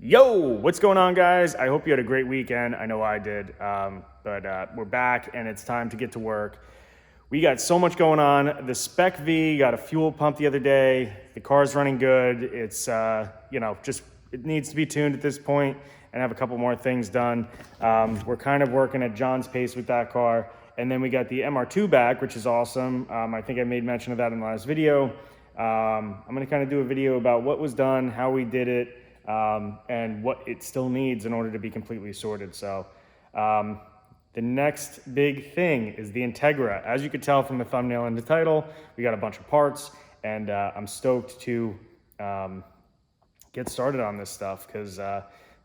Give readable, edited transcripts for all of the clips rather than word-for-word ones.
Yo, what's going on, guys? I hope you had a great weekend. I know I did, but we're back and it's time to get to work. We got so much going on. The Spec V got a fuel pump the other day. The car's running good. It's, just it needs to be tuned at this point and have a couple more things done. We're kind of working at John's pace with that car. And then we got the MR2 back, which is awesome. I think I made mention of that in the last video. I'm gonna kind of do a video about what was done, how we did it, and what it still needs in order to be completely sorted. So the next big thing is the Integra. As you could tell from the thumbnail and the title, we got a bunch of parts, and I'm stoked to get started on this stuff because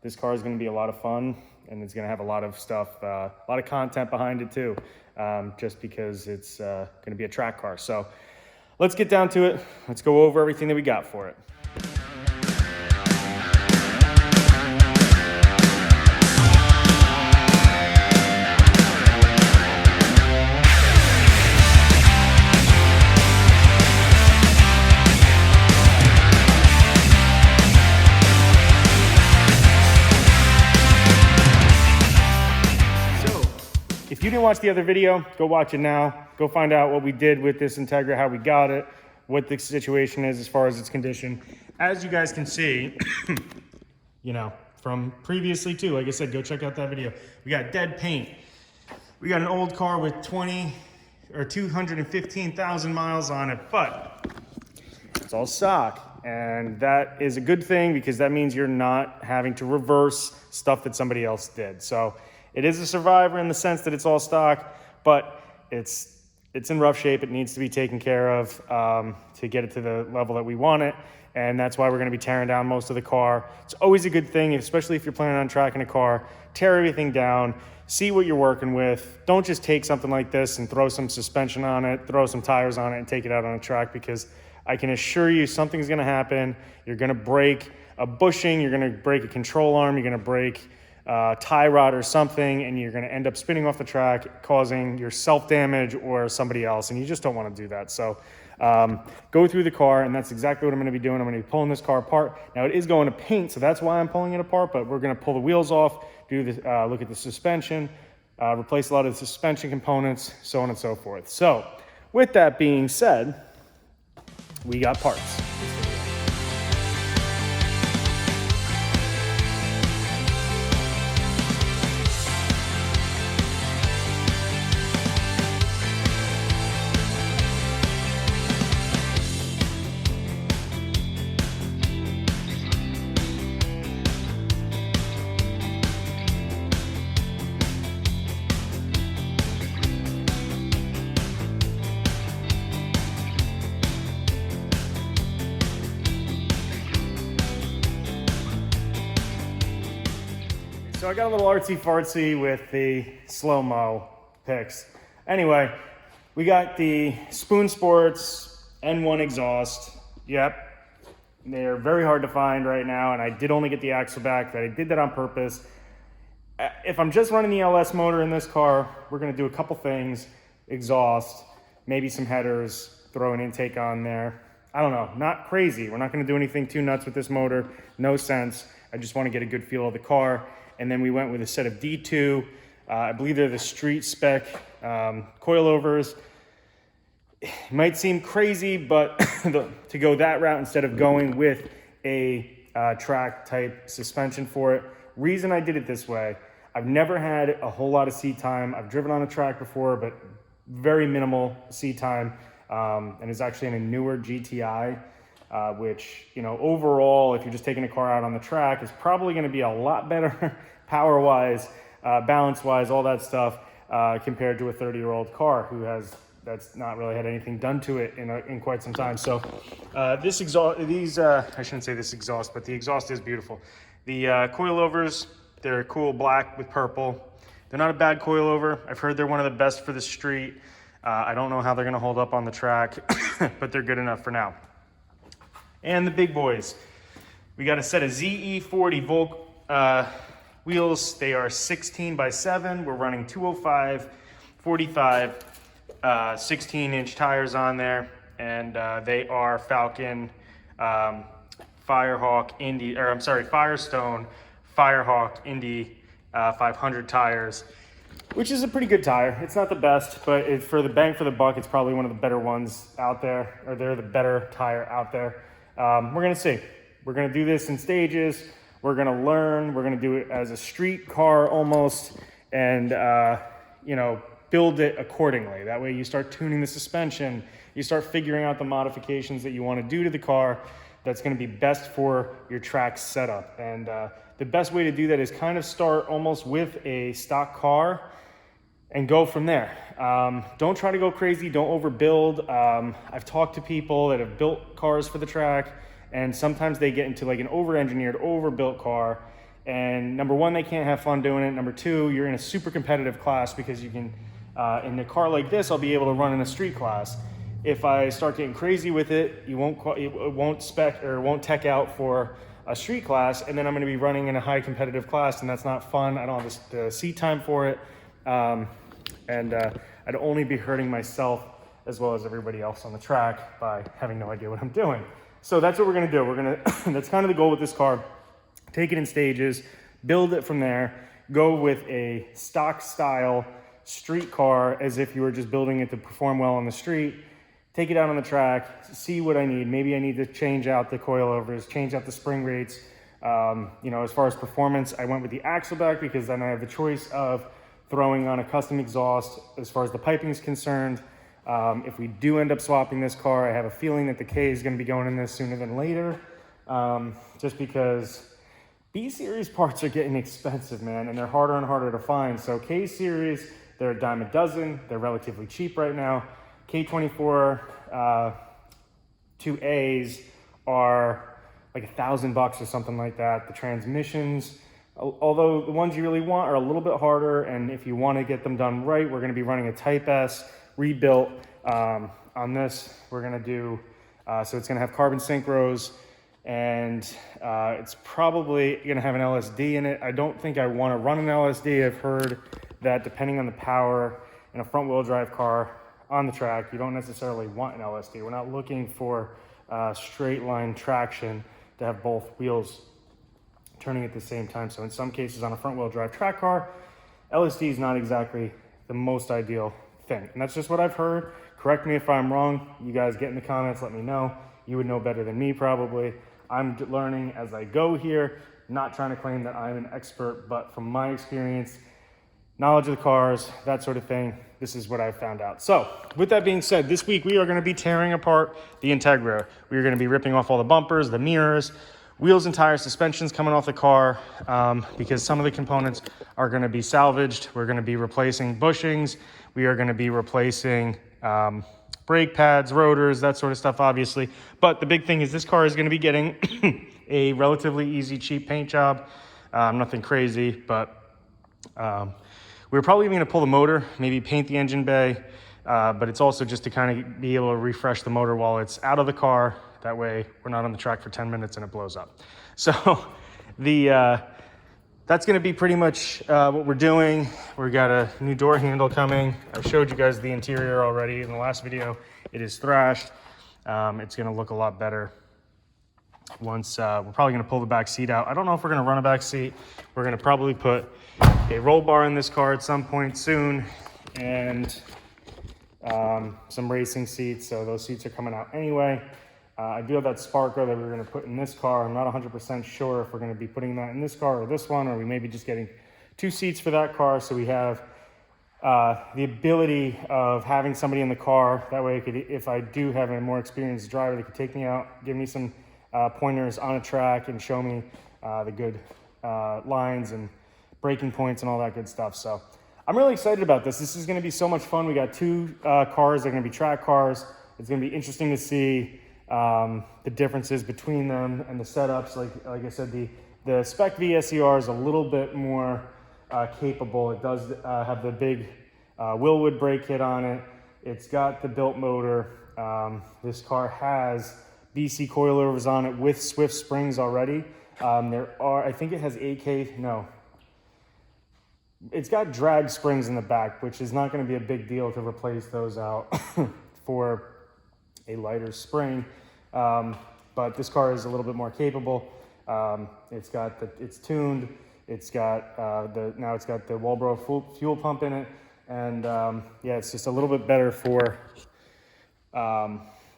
this car is going to be a lot of fun, and it's going to have a lot of stuff, a lot of content behind it too, just because it's going to be a track car. So let's get down to it. Let's go over everything that we got for it. If you didn't watch the other video, go watch it now. Go find out what we did with this Integra, how we got it, what the situation is as far as its condition. As you guys can see, from previously too, like I said, go check out that video. We got dead paint. We got an old car with 215,000 miles on it, but it's all stock. And that is a good thing because that means you're not having to reverse stuff that somebody else did. So it is a survivor in the sense that it's all stock, but it's in rough shape. It needs to be taken care of to get it to the level that we want it. And that's why we're going to be tearing down most of the car. It's always a good thing, especially if you're planning on tracking a car. Tear everything down, see what you're working with. Don't just take something like this and throw some suspension on it, throw some tires on it, and take it out on a track, because I can assure you something's going to happen. You're going to break a bushing, you're going to break a control arm, you're going to break tie rod or something, and you're going to end up spinning off the track, causing yourself damage or somebody else, and you just don't want to do that. So go through the car, and that's exactly what I'm going to be doing. I'm going to be pulling this car apart. Now, it is going to paint, so that's why I'm pulling it apart, but we're going to pull the wheels off, do the look at the suspension, replace a lot of the suspension components, so on and so forth. So with that being said, we got parts. So I got a little artsy-fartsy with the slow-mo picks. Anyway, we got the Spoon Sports N1 exhaust. Yep, they're very hard to find right now, and I did only get the axle back. I did that on purpose. If I'm just running the LS motor in this car, we're going to do a couple things. Exhaust, maybe some headers, throw an intake on there. I don't know, not crazy. We're not going to do anything too nuts with this motor. No sense. I just want to get a good feel of the car. And then we went with a set of D2. I believe they're the street spec coilovers. It might seem crazy, but to go that route instead of going with a track type suspension for it. Reason I did it this way, I've never had a whole lot of seat time. I've driven on a track before, but very minimal seat time. And it's actually in a newer GTI. Which, overall, if you're just taking a car out on the track, is probably going to be a lot better power-wise, balance-wise, all that stuff, compared to a 30-year-old car that's not really had anything done to it in quite some time. So this exhaust, I shouldn't say this exhaust, but the exhaust is beautiful. The coilovers, they're cool black with purple. They're not a bad coilover. I've heard they're one of the best for the street. I don't know how they're going to hold up on the track, but they're good enough for now. And the big boys, we got a set of ZE40 Volk wheels. They are 16x7. We're running 205, 45, 16-inch tires on there, and they are Falcon Firestone Firehawk Indy 500 tires, which is a pretty good tire. It's not the best, but for the bang for the buck, it's probably one of the better ones out there, or they're the better tire out there. We're gonna see. We're gonna do this in stages. We're gonna learn. We're gonna do it as a street car almost, and build it accordingly. That way you start tuning the suspension, you start figuring out the modifications that you wanna do to the car that's gonna be best for your track setup. And the best way to do that is kind of start almost with a stock car and go from there. Don't try to go crazy, don't overbuild. I've talked to people that have built cars for the track, and sometimes they get into like an over-engineered, overbuilt car, and number one, they can't have fun doing it. Number two, you're in a super competitive class because you can, in a car like this, I'll be able to run in a street class. If I start getting crazy with it, it won't tech out for a street class, and then I'm gonna be running in a high competitive class, and that's not fun. I don't have the seat time for it. I'd only be hurting myself as well as everybody else on the track by having no idea what I'm doing. So that's what we're gonna do. That's kind of the goal with this car. Take it in stages, build it from there, go with a stock style street car as if you were just building it to perform well on the street. Take it out on the track, see what I need. Maybe I need to change out the coilovers, change out the spring rates. As far as performance, I went with the Axleback because then I have the choice of throwing on a custom exhaust as far as the piping is concerned. If we do end up swapping this car, I have a feeling that the K is going to be going in this sooner than later, just because B-Series parts are getting expensive, man, and they're harder and harder to find. So K-Series, they're a dime a dozen. They're relatively cheap right now. K24 2As are like $1,000 or something like that. The transmissions, although the ones you really want are a little bit harder, and if you want to get them done right, we're going to be running a Type S rebuilt on this. We're going to do, so it's going to have carbon synchros, and it's probably going to have an LSD in it. I don't think I want to run an LSD. I've heard that depending on the power in a front wheel drive car on the track, you don't necessarily want an LSD. We're not looking for straight line traction to have both wheels turning at the same time. So in some cases on a front wheel drive track car, LSD is not exactly the most ideal thing. And that's just what I've heard. Correct me if I'm wrong. You guys get in the comments, let me know. You would know better than me probably. I'm learning as I go here, not trying to claim that I'm an expert, but from my experience, knowledge of the cars, that sort of thing, this is what I've found out. So with that being said, this week we are going to be tearing apart the Integra. We are going to be ripping off all the bumpers, the mirrors, wheels and tires, suspensions coming off the car, because some of the components are going to be salvaged. We're going to be replacing bushings. We are going to be replacing brake pads, rotors, that sort of stuff, obviously. But the big thing is this car is going to be getting a relatively easy, cheap paint job. Nothing crazy, but we're probably going to pull the motor, maybe paint the engine bay, but it's also just to kind of be able to refresh the motor while it's out of the car. That way we're not on the track for 10 minutes and it blows up. So that's going to be pretty much what we're doing. We got a new door handle coming. I showed you guys the interior already in the last video. It is thrashed. It's going to look a lot better once we're probably going to pull the back seat out. I don't know if we're going to run a back seat. We're going to probably put a roll bar in this car at some point soon, and some racing seats. So those seats are coming out anyway. I do have that Sparker that we're going to put in this car. I'm not 100% sure if we're going to be putting that in this car or this one, or we may be just getting 2 seats for that car. So we have the ability of having somebody in the car. That way, if I do have a more experienced driver that could take me out, give me some pointers on a track and show me the good lines and braking points and all that good stuff. So I'm really excited about this. This is going to be so much fun. We got 2 cars. They're going to be track cars. It's going to be interesting to see the differences between them and the setups. Like I said, the spec VSER is a little bit more capable. It does have the big Willwood brake kit on it. It's got the built motor. This car has BC coilovers on it with Swift springs already. I think it has 8K, no. It's got drag springs in the back, which is not going to be a big deal to replace those out for a lighter spring. but this car is a little bit more capable. It's tuned. It's got now it's got the Walbro fuel pump in it, and yeah, it's just a little bit better for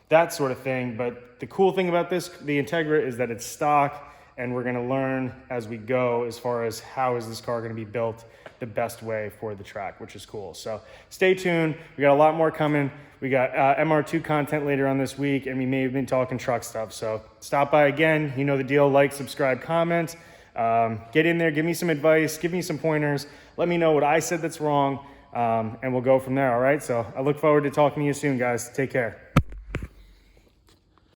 that sort of thing. But the cool thing about this, the Integra, is that it's stock, and we're going to learn as we go as far as how is this car going to be built the best way for the track, which is cool. So stay tuned. We got a lot more coming. We got MR2 content later on this week, and we may have been talking truck stuff. So stop by again. You know the deal. Like, subscribe, comment. Get in there. Give me some advice. Give me some pointers. Let me know what I said that's wrong, and we'll go from there, all right? So I look forward to talking to you soon, guys. Take care.